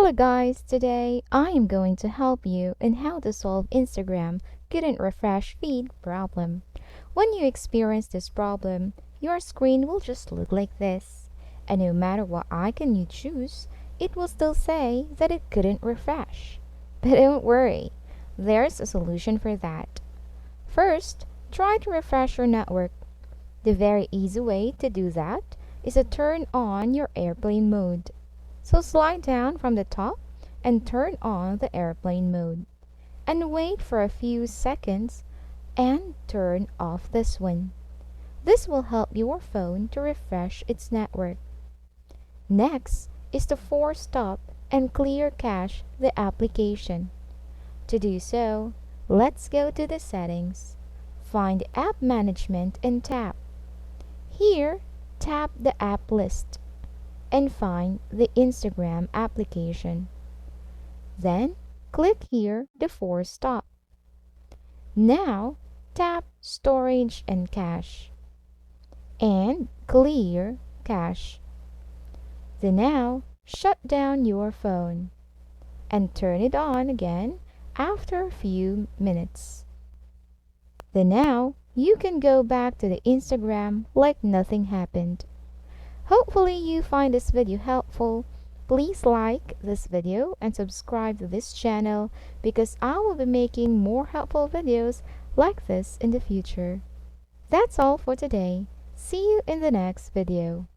Hello guys, today I am going to help you in how to solve Instagram couldn't refresh feed problem. When you experience this problem, your screen will just look like this. And no matter what icon you choose, it will still say that it couldn't refresh. But don't worry, there's a solution for that. First, try to refresh your network. The very easy way to do that is to turn on your airplane mode. So slide down from the top and turn on the airplane mode. And wait for a few seconds and turn off this one. This will help your phone to refresh its network. Next is to force stop and clear cache the application. To do so, let's go to the settings. Find App Management and tap. Here, tap the app list and find the Instagram application. Then, click here to force stop. Now, tap Storage and Cache and clear cache. Then now, shut down your phone and turn it on again after a few minutes. Then now, you can go back to the Instagram like nothing happened. Hopefully you find this video helpful. Please like this video and subscribe to this channel because I will be making more helpful videos like this in the future. That's all for today. See you in the next video.